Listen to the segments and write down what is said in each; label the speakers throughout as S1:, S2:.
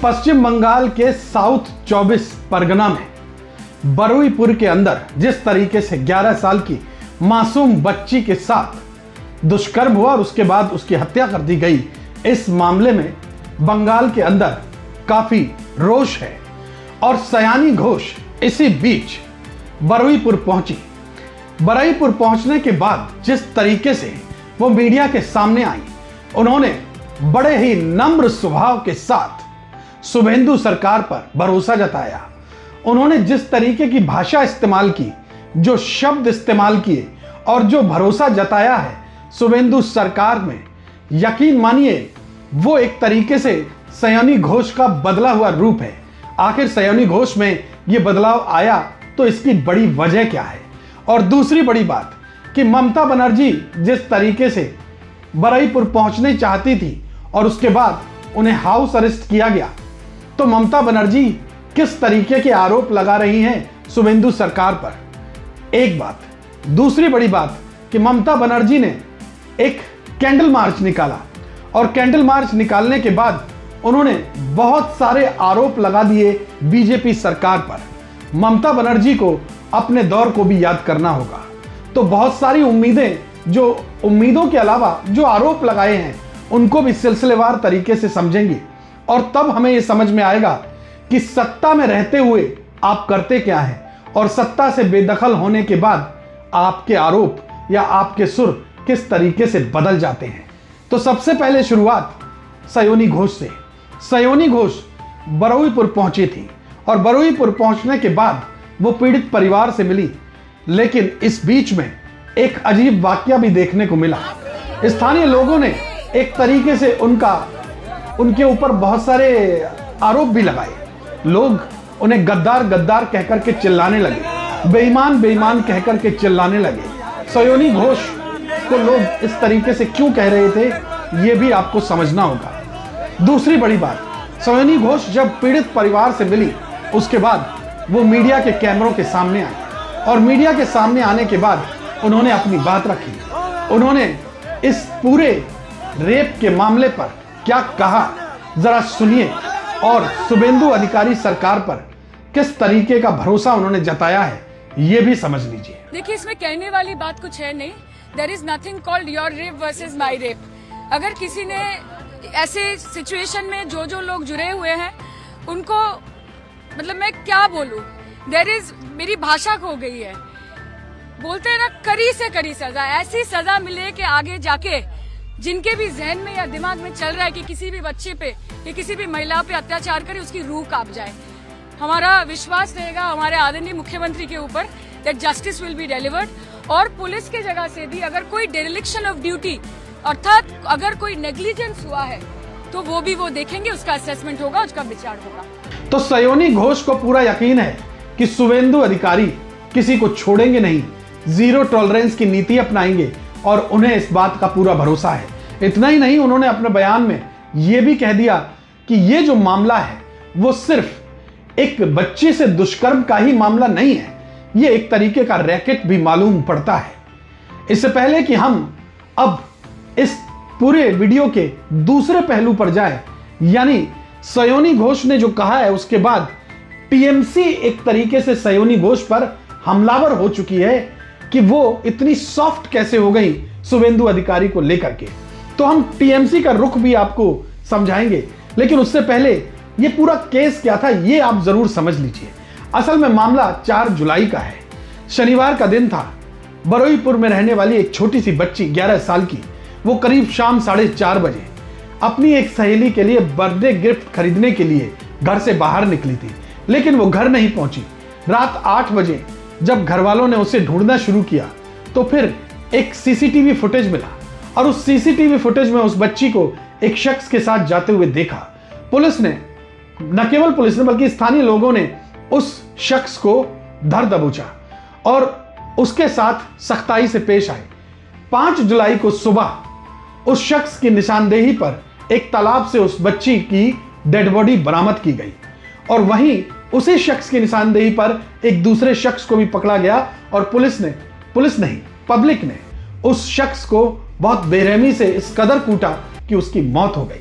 S1: पश्चिम बंगाल के साउथ 24 परगना में बरुईपुर के अंदर जिस तरीके से 11 साल की मासूम बच्ची के साथ दुष्कर्म हुआ और उसके बाद उसकी हत्या कर दी गई, इस मामले में बंगाल के अंदर काफी रोष है। और सयानी घोष इसी बीच बरुईपुर पहुंची। बरुईपुर पहुंचने के बाद जिस तरीके से वो मीडिया के सामने आई, उन्होंने बड़े ही नम्र स्वभाव के साथ शुभेंदु सरकार पर भरोसा जताया। उन्होंने जिस तरीके की भाषा इस्तेमाल की, जो शब्द इस्तेमाल किए और जो भरोसा जताया है शुभेंदु सरकार में, यकीन मानिए वो एक तरीके से सयानी घोष का बदला हुआ रूप है। आखिर सयानी घोष में ये बदलाव आया तो इसकी बड़ी वजह क्या है? और दूसरी बड़ी बात कि ममता बनर्जी जिस तरीके से बरुईपुर पहुंचने चाहती थी और उसके बाद उन्हें हाउस अरेस्ट किया गया, तो ममता बनर्जी किस तरीके के आरोप लगा रही हैं शुभेंदु सरकार पर, एक बात। दूसरी बड़ी बात कि ममता बनर्जी ने एक कैंडल मार्च निकाला और कैंडल मार्च निकालने के बाद उन्होंने बहुत सारे आरोप लगा दिए बीजेपी सरकार पर। ममता बनर्जी को अपने दौर को भी याद करना होगा। तो बहुत सारी उम्मीदें, जो उम्मीदों के अलावा जो आरोप लगाए हैं, उनको भी सिलसिलेवार तरीके से समझेंगे और तब हमें यह समझ में आएगा कि सत्ता में रहते हुए आप करते क्या हैं और सत्ता से बेदखल होने के बाद आपके आरोप या आपके सुर किस तरीके से बदल जाते हैं। तो सबसे पहले शुरुआत सयानी घोष से। सयानी घोष बरुईपुर पहुंची थी और बरुईपुर पहुंचने के बाद वो पीड़ित परिवार से मिली, लेकिन इस बीच में एक अजीब वाकया भी देखने को मिला। स्थानीय लोगों ने एक तरीके से उनके ऊपर बहुत सारे आरोप भी लगाए। लोग उन्हें गद्दार गद्दार कहकर के चिल्लाने लगे, बेईमान बेईमान कहकर के चिल्लाने लगे। सयानी घोष को लोग इस तरीके से क्यों कह रहे थे, यह भी आपको समझना होगा। दूसरी बड़ी बात, सयानी घोष जब पीड़ित परिवार से मिली, उसके बाद वो मीडिया के कैमरों के सामने आई और मीडिया के सामने आने के बाद उन्होंने अपनी बात रखी। उन्होंने इस पूरे रेप के मामले पर क्या कहा, जरा सुनिए। और शुभेंदु अधिकारी सरकार पर किस तरीके का भरोसा उन्होंने जताया है, ये भी समझ लीजिए।
S2: देखिए, इसमें कहने वाली बात कुछ है नहीं। There is nothing called your rape versus my rape. अगर किसी ने ऐसे सिचुएशन में जो लोग जुड़े हुए हैं उनको, मतलब मैं क्या बोलूं, मेरी भाषा खो गई है। बोलते हैं ना, कड़ी से कड़ी सजा, ऐसी सजा मिले कि आगे जाके जिनके भी जहन में या दिमाग में चल रहा है कि किसी भी बच्चे पे या किसी भी महिला पे अत्याचार करे, उसकी रूह कांप जाए। हमारा विश्वास रहेगा हमारे आदरणीय मुख्यमंत्री के ऊपर that justice will be delivered. और पुलिस के जगह से भी अगर कोई डेरिलिक्शन ऑफ ड्यूटी, अर्थात अगर कोई नेग्लिजेंस हुआ है, तो वो देखेंगे, उसका असेसमेंट होगा, उसका विचार होगा।
S1: तो सयानी घोष को पूरा यकीन है कि शुभेंदु अधिकारी किसी को छोड़ेंगे नहीं, जीरो टॉलरेंस की नीति अपनाएंगे और उन्हें इस बात का पूरा भरोसा है। इतना ही नहीं, उन्होंने अपने बयान में यह भी कह दिया कि ये जो मामला है वो सिर्फ एक बच्चे से दुष्कर्म का ही मामला नहीं है, ये एक तरीके का रैकेट भी मालूम पड़ता है। इससे पहले कि हम अब इस पूरे वीडियो के दूसरे पहलू पर जाएं, यानी सयानी घोष ने जो कहा है, उसके बाद टीएमसी एक तरीके से सयानी घोष पर हमलावर हो चुकी है कि वो इतनी सॉफ्ट कैसे हो गई शुभेंदु अधिकारी को लेकर के। तो हम टीएमसी का रुख भी आपको समझाएंगे, लेकिन उससे पहले ये पूरा केस क्या था ये आप जरूर समझ लीजिए। असल में मामला 4 जुलाई का है। शनिवार का दिन था। बरुईपुर में रहने वाली एक छोटी सी बच्ची 11 साल की, वो करीब शाम 4:30 बजे अपनी एक सहेली के लिए बर्थडे गिफ्ट खरीदने के लिए घर से बाहर निकली थी, लेकिन वो घर नहीं पहुंची। रात 8 बजे जब घर वालों ने उसे ढूंढना शुरू किया तो फिर एक सीसीटीवी फुटेज मिला और उस सीसीटीवी फुटेज में उस बच्ची को एक शख्स के साथ जाते हुए देखा। पुलिस ने, न केवल पुलिस ने बल्कि स्थानीय लोगों ने उस शख्स को धर दबोचा और उसके साथ सख्ताई से पेश आए। 5 जुलाई को सुबह उस शख्स की निशानदेही पर एक तालाब से उस बच्ची की डेड बॉडी बरामद की गई और वहीं उसी शख्स की निशानदेही पर एक दूसरे शख्स को भी पकड़ा गया और पब्लिक ने उस शख्स को बहुत बेरहमी से इस कदर कूटा कि उसकी मौत हो गई।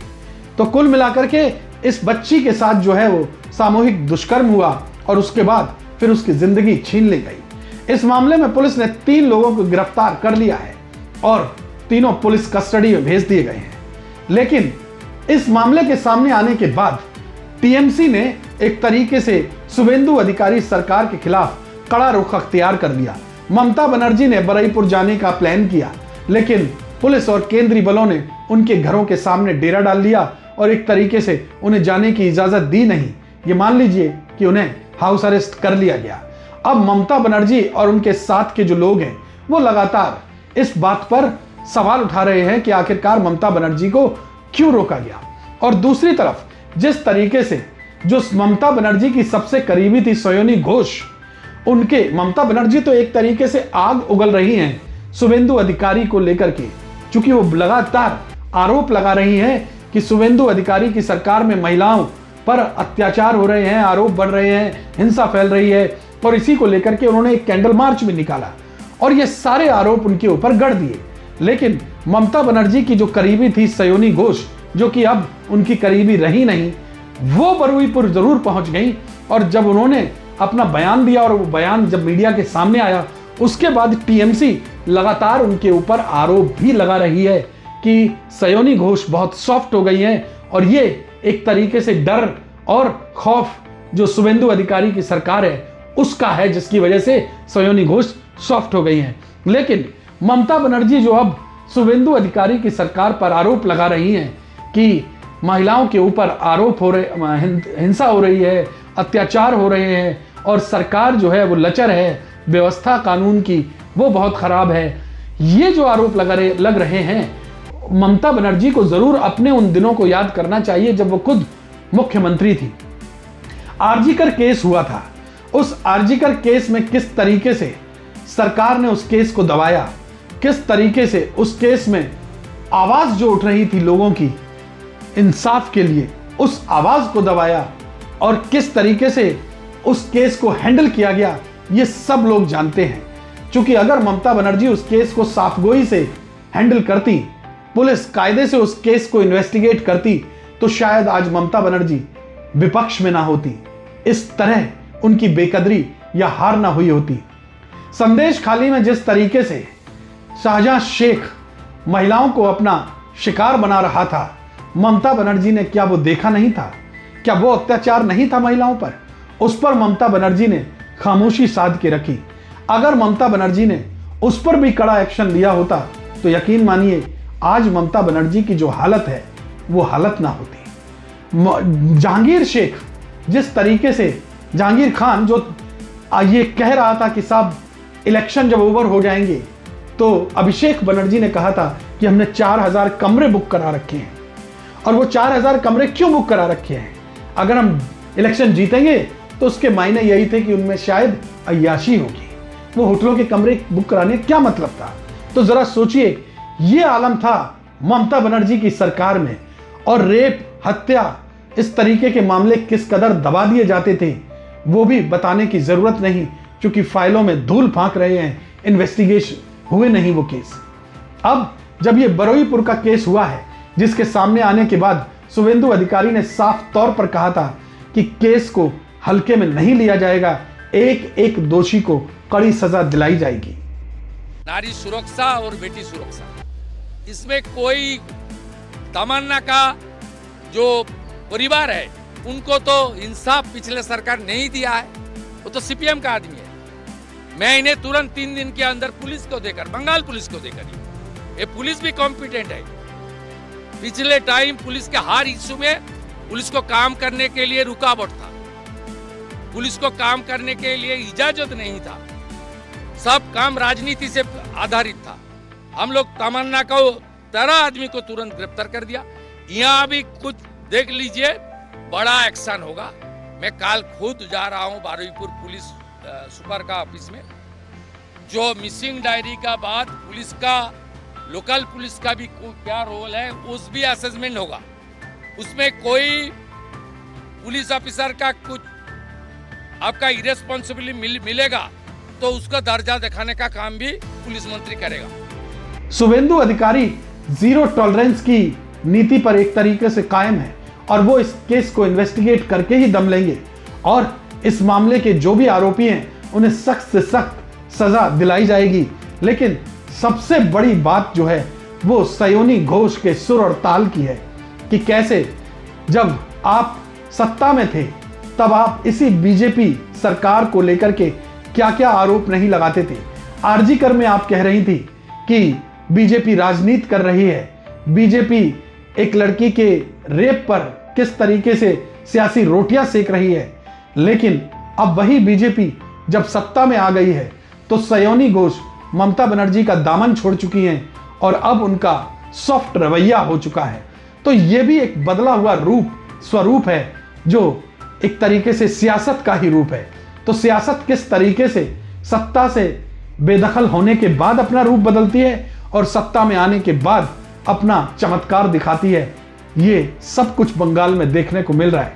S1: तो कुल मिलाकर के इस बच्ची के साथ जो है वो सामूहिक दुष्कर्म हुआ और उसके बाद फिर उसकी जिंदगी छीन ली गई। इस मामले में पुलिस ने 3 लोगों को गिरफ्तार कर लिया है और तीनों पुलिस कस्टडी में भेज दिए गए हैं। लेकिन इस मामले के सामने आने के बाद टीएमसी ने एक तरीके से शुभेंदु अधिकारी सरकार के खिलाफ कड़ा रुख अख्तियार कर लिया। ममता बनर्जी ने बरुईपुर जाने का प्लान किया, लेकिन पुलिस और केंद्रीय बलों ने उनके घरों के सामने डेरा डाल दिया और एक तरीके से उन्हें जाने की इजाजत दी नहीं। ये मान लीजिए कि उन्हें हाउस अरेस्ट कर लिया गया। अब ममता बनर्जी और उनके साथ के जो लोग हैं वो लगातार इस बात पर सवाल उठा रहे हैं कि आखिरकार ममता बनर्जी को क्यों रोका गया। और दूसरी तरफ जिस तरीके से जो ममता बनर्जी की सबसे करीबी थी सयोनी घोष, उनके ममता बनर्जी तो एक तरीके से आग उगल रही हैं शुभेंदु अधिकारी को लेकर के, क्योंकि वो लगातार आरोप लगा रही हैं कि शुभेंदु अधिकारी की सरकार में महिलाओं पर अत्याचार हो रहे हैं, आरोप बढ़ रहे हैं, हिंसा फैल रही है। और इसी को लेकर के उन्होंने एक कैंडल मार्च भी निकाला और ये सारे आरोप उनके ऊपर गढ़ दिए। लेकिन ममता बनर्जी की जो करीबी थी सयोनी घोष, जो कि अब उनकी करीबी रही नहीं, वो बरुईपुर जरूर पहुंच गई। और जब उन्होंने अपना बयान दिया और वो बयान जब मीडिया के सामने आया, उसके बाद टीएमसी लगातार उनके ऊपर आरोप भी लगा रही है कि सयोनी घोष बहुत सॉफ्ट हो गई हैं और ये एक तरीके से डर और खौफ जो शुभेंदु अधिकारी की सरकार है उसका है, जिसकी वजह से सयोनी घोष सॉफ्ट हो गई हैं। लेकिन ममता बनर्जी जो अब शुभेंदु अधिकारी की सरकार पर आरोप लगा रही हैं कि महिलाओं के ऊपर आरोप हो रहे, हिंसा हो रही है, अत्याचार हो रहे हैं और सरकार जो है वो लचर है, व्यवस्था कानून की वो बहुत खराब है, ये जो आरोप लग रहे हैं, ममता बनर्जी को जरूर अपने उन दिनों को याद करना चाहिए जब वो खुद मुख्यमंत्री थी। आरजीकर केस हुआ था, उस आरजीकर केस में किस तरीके से सरकार ने उस केस को दबाया, किस तरीके से उस केस में आवाज जो उठ रही थी लोगों की इंसाफ के लिए, उस आवाज को दबाया और किस तरीके से उस केस को हैंडल किया गया, ये सब लोग जानते हैं। क्योंकि अगर ममता बनर्जी उस केस को साफगोई से हैंडल करती, पुलिस कायदे से उस केस को इन्वेस्टिगेट करती, तो शायद आज ममता बनर्जी विपक्ष में ना होती, इस तरह उनकी बेकदरी या हार ना हुई होती। संदेश खाली में जिस तरीके से शाहजहां शेख महिलाओं को अपना शिकार बना रहा था, ममता बनर्जी ने क्या वो देखा नहीं था? क्या वो अत्याचार नहीं था महिलाओं पर? उस पर ममता बनर्जी ने खामोशी साध के रखी। अगर ममता बनर्जी ने उस पर भी कड़ा एक्शन लिया होता तो यकीन मानिए आज ममता बनर्जी की जो हालत है वो हालत ना होती। जहांगीर शेख जिस तरीके से, जहांगीर खान जो ये कह रहा था कि साहब इलेक्शन जब ओवर हो जाएंगे, तो अभिषेक बनर्जी ने कहा था कि हमने 4000 कमरे बुक करा रखे हैं। और वो 4000 कमरे क्यों बुक करा रखे हैं? अगर हम इलेक्शन जीतेंगे तो उसके मायने यही थे कि उनमें शायद अय्याशी होगी। वो होटलों के कमरे बुक कराने क्या मतलब था? तो जरा सोचिए, ये आलम था ममता बनर्जी की सरकार में। और रेप, हत्या, इस तरीके के मामले किस कदर दबा दिए जाते थे वो भी बताने की जरूरत नहीं, क्योंकि फाइलों में धूल फांक रहे हैं, इन्वेस्टिगेशन हुए नहीं वो केस। अब जब ये बरुईपुर का केस हुआ है, जिसके सामने आने के बाद शुभेंदु अधिकारी ने साफ तौर पर कहा था कि केस को हल्के में नहीं लिया जाएगा, एक एक दोषी को कड़ी सजा दिलाई जाएगी।
S3: नारी सुरक्षा और बेटी सुरक्षा, इसमें कोई तमन्ना का जो परिवार है उनको तो इंसाफ पिछले सरकार नहीं दिया है, वो तो सीपीएम का आदमी है। मैं इन्हें तुरंत 3 दिन के अंदर पुलिस को देकर, बंगाल पुलिस को देकर, ये पुलिस भी कॉम्पिटेंट है। पिछले टाइम पुलिस के हर इश्यू में पुलिस को काम करने के लिए रुकावट था, पुलिस को काम करने के लिए इजाजत नहीं था, सब काम राजनीति से आधारित था। हम लोग तमन्ना को तरह आदमी को तुरंत गिरफ्तार कर दिया। यहाँ भी कुछ देख लीजिए, बड़ा एक्शन होगा। मैं कल खुद जा रहा हूँ बरुईपुर पुलिस सुपर का ऑफिस में। जो मिसिंग डायरी का बाद पुलिस का, लोकल पुलिस का भी क्या रोल है, उस भी असेसमेंट होगा। उसमें कोई पुलिस ऑफिसर का कुछ आपका इरेस्पॉन्सिबिलिटी मिलेगा तो उसका दर्जा दिखाने का काम भी पुलिस मंत्री करेगा।
S1: शुभेंदु अधिकारी जीरो टॉलरेंस की नीति पर एक तरीके से कायम है और वो इस केस को इन्वेस्टिगेट करके ही दम लेंगे और इस मामले के जो भी आरोपी हैं उन्हें सख्त से सख्त सजा दिलाई जाएगी। लेकिन सबसे बड़ी बात जो है वो सयोनी घोष के सुर और ताल की है कि कैसे जब आप सत्ता में थे तब आप इसी बीजेपी सरकार को लेकर के क्या क्या आरोप नहीं लगाते थे। आरजी कर में आप कह रही थी कि बीजेपी राजनीति कर रही है, बीजेपी एक लड़की के रेप पर किस तरीके से सियासी रोटियां सेक रही है। लेकिन अब वही बीजेपी जब सत्ता में आ गई है तो सयोनी घोष ममता बनर्जी का दामन छोड़ चुकी हैं और अब उनका सॉफ्ट रवैया हो चुका है। तो ये भी एक बदला हुआ स्वरूप है जो एक तरीके से सियासत का ही रूप है। तो सियासत किस तरीके से सत्ता से बेदखल होने के बाद अपना रूप बदलती है और सत्ता में आने के बाद अपना चमत्कार दिखाती है, ये सब कुछ बंगाल में देखने को मिल रहा है।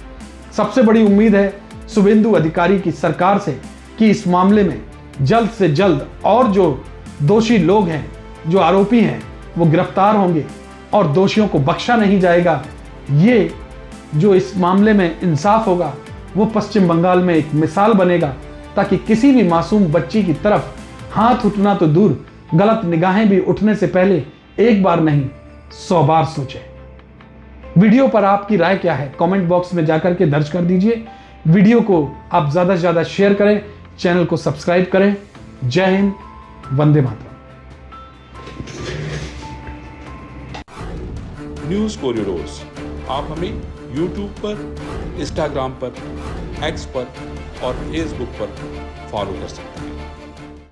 S1: सबसे बड़ी उम्मीद है शुभेंदु अधिकारी की सरकार से कि इस मामले में जल्द से जल्द और जो दोषी लोग हैं, जो आरोपी हैं, वो गिरफ्तार होंगे और दोषियों को बख्शा नहीं जाएगा। ये जो इस मामले में इंसाफ होगा वो पश्चिम बंगाल में एक मिसाल बनेगा ताकि किसी भी मासूम बच्ची की तरफ हाथ उठना तो दूर, गलत निगाहें भी उठने से पहले एक बार नहीं 100 बार सोचें। वीडियो पर आपकी राय क्या है कमेंट बॉक्स में जाकर के दर्ज कर दीजिए। वीडियो को आप ज्यादा से ज्यादा शेयर करें, चैनल को सब्सक्राइब करें। जय हिंद, वंदे मातरम।
S4: न्यूज़ कॉरिडोर्स आप हमें यूट्यूब पर, इंस्टाग्राम पर, एक्स पर और फेसबुक पर फॉलो कर सकते हैं।